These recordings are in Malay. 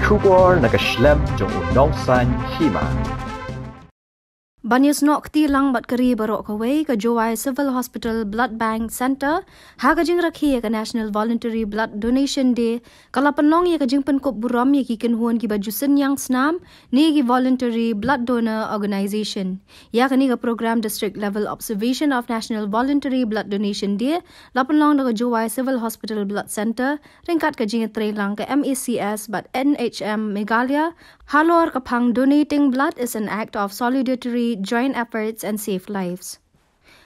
Kubor nakaslem jong unongsan Hima. Banyas nok tilang bat kari barok kawai ke Jowai Civil Hospital Blood Bank Center ha kajing rakhi ke National Voluntary Blood Donation Day kala penlong ye kajing Pynkup Burom ye ki Kynhun ki baju Synñiang Snam ni ki Voluntary Blood Donor Organization ya kani ke program District Level Observation of National Voluntary Blood Donation Day la penlong ke Jowai Civil Hospital Blood Center ringkat kajing trelang ke MECS but NHM Meghalaya halor kapang donating blood is an act of solidarity joint efforts and save lives.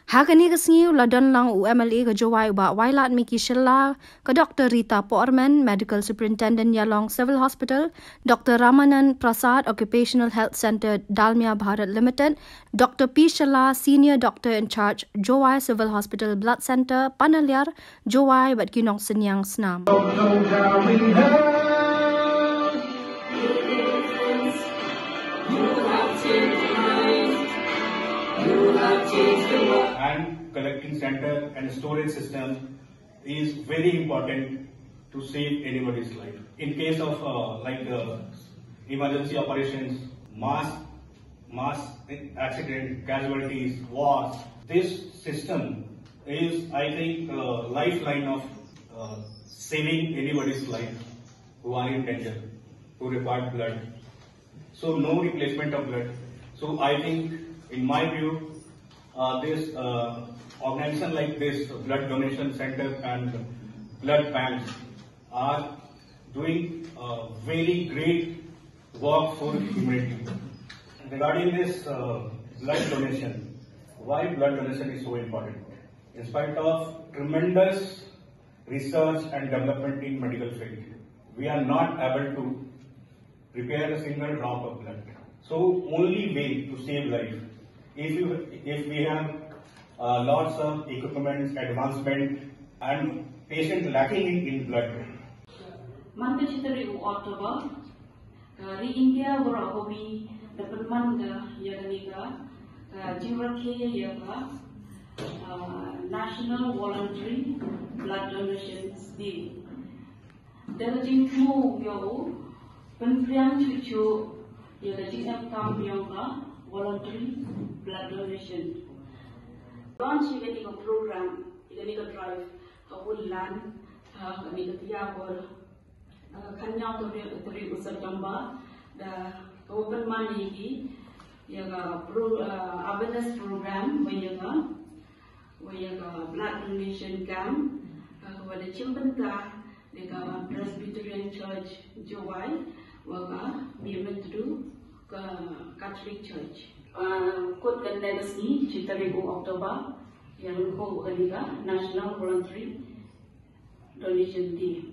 Hakani kasngiu ladon lang UMLA ke Jowai ba wailat Miki Shilla ke Dr. Rita Porman, Medical Superintendent Yalong Civil Hospital, Dr. Ramanan Prasad, Occupational Health Center Dalmia Bharat Limited, Dr. P. Shilla, Senior Doctor in Charge, Jowai Civil Hospital Blood Center, Panalyar, Jowai bat kinong Synñiang Snam. And collecting center and storage system is very important to save anybody's life. In case of emergency operations, mass accident, casualties, wars, this system is, I think, lifeline of saving anybody's life who are in danger, who require blood. So no replacement of blood. So I think, in my view, this organization like this, blood donation center and blood banks, are doing very great work for humanity. Regarding this blood donation, why blood donation is so important? In spite of tremendous research and development in medical field, we are not able to prepare a single drop of blood. So only way to save life, if we have lots of equipment, advancement, and patient lacking in blood. Manda chitari October, ri India wara hobi dapat manda yagniga jimrakhe yaga National Voluntary Blood Donation Day. Darajin mo yo penpriang cucu yaga jingam kam yoga voluntary blood donation. Launch ini ke program, ini ke drive, ke bulan, kami ke tiap kanyang teri usap jamba, dah ke open money ini, ya ke awareness program, wajah blood donation camp, kepada cimpenta, dekat Presbyterian Church Jowai, wajah bimbingan ke Catholic Church. Kod kandas ni cita 3 Oktober yang ko kaliga National Voluntary Donation Day.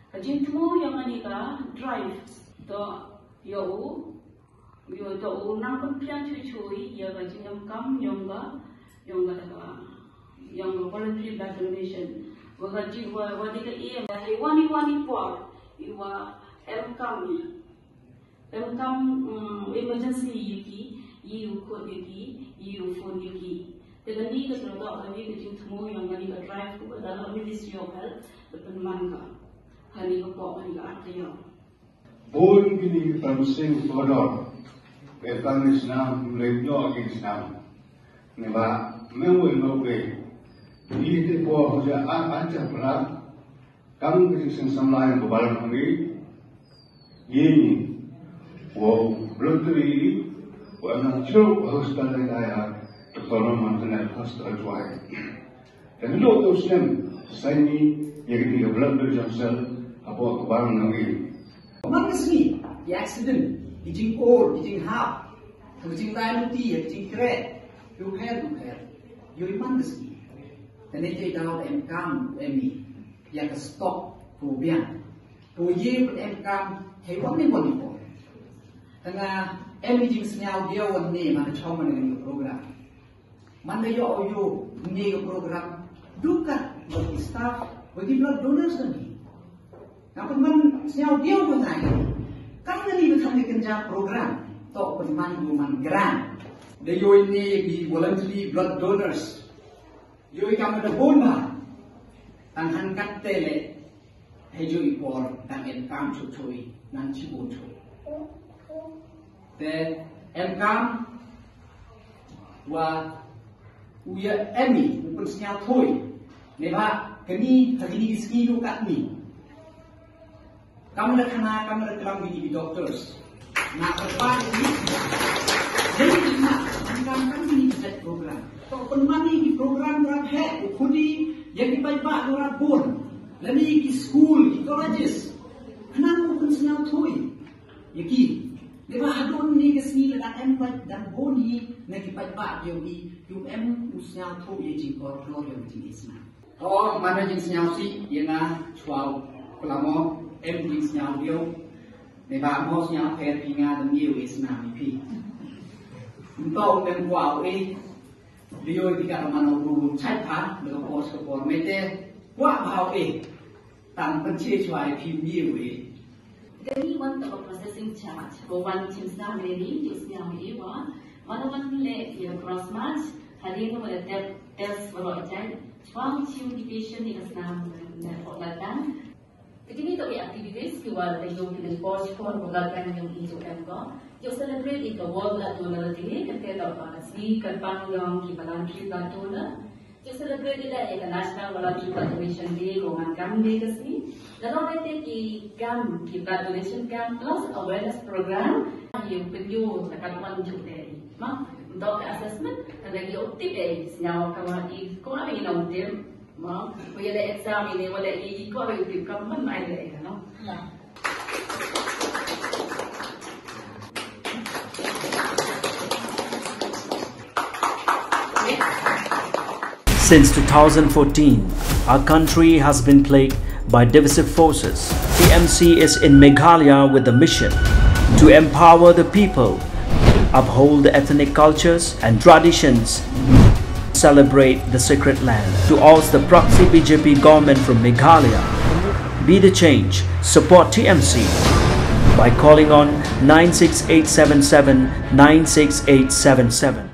Kajin tu yang kaliga drive to yo to unang pempian cuy ya kajin yang kam yang voluntary blood donation. Wajib wadi ke ia wani por iwa kam emergency yiki, you code yiki, you phone yiki. Dengan ni kita tahu kami kecil semua yang kami drive ke dalam Ministry of Health berpenmangga. Hari ke pok hari ke artinya. Bon kini tamsing kodor, betul Snam lebih lagi Snam. Neba mewe mewe. Ini tu pok hoja aja berat. Kamu kecil semlayan kebalan kami. Ini. Voluntary, natural hospital daya, tertolong mantan hospital Jowai. Dan lo tu Snam, saya ni yang kita blood donation apa kebarang nanti. Mana sini, the accident, dijing or, dijing half, dijing lain ti, dijing keret, you mana sini. Dan itu dalam MKM ini yang stop program, proyek MKM hewan ni boleh. Tengah jing senyal dia ni mana cuma dengan program. Mana yo ni program duka bagi staff bagi blood donors ni. Nampak man senyal dia mengai. Kan ni berkami kerja program tok penman grant. Dia yo ini di voluntary blood donors. Yo kami ada bomba. Tanghan kat tele. ให้ช่วยพอตั้งเอ็นกามช่วยนั่งชิบูช่วยแต่เอ็นกามว่าอุยเอ็มี่อุปนิสัยถอยในบ้านกันนี้ถ้าที่นี่สกีดูกัดนี่กำลังขณะกำลังกำลังวิธีด็อกเตอร์สนักบ้านนี้jadi kita akan ini set program. Kalau penmani di program orang head, ukudi yang dibaca orang pun, lalu di school, di colleges, kenapa pun senang thui, yaki. Lepas adun ni kesini dan empat dan boni nak dibaca yang di senang thui yang jingkor keluar yang jenis Snam. Oh, mana jenis senang si, yang na cuau pelamo, jenis senang dia. Lepas mau senang fair pingat dan dia Snam ni. Untuk membuat dia tidak menurut cara berpos kepor mete buat bahawa tanpa cecuai pilih Jadi untuk processing charge, kawan cinta ini justru ini mana le dia cross match hari itu ada test berjalan, cuang cium di patient di Snam dan organ. Jadi itu aktivitas kita yang kita pos kepor organ yang itu kan. You celebrate the World Blood Donor Day, compared to Sri Karpangyong ki voluntary blood donor. You celebrate the National Voluntary Blood Donation Day, Roman Gam Day kasi. Lalu kita ki blood donation camp plus awareness program yang perlu nakatuan juga. Ma, untuk assessment, ada yang tip senyawa kamari. Kau apa yang nak tip? Ma, kau ada exam ini, ada kau apa yang tip? Kau mana ada no? Since 2014, our country has been plagued by divisive forces. TMC is in Meghalaya with the mission to empower the people, uphold the ethnic cultures and traditions, celebrate the sacred land. To oust the proxy BJP government from Meghalaya, be the change, support TMC by calling on 96877 96877.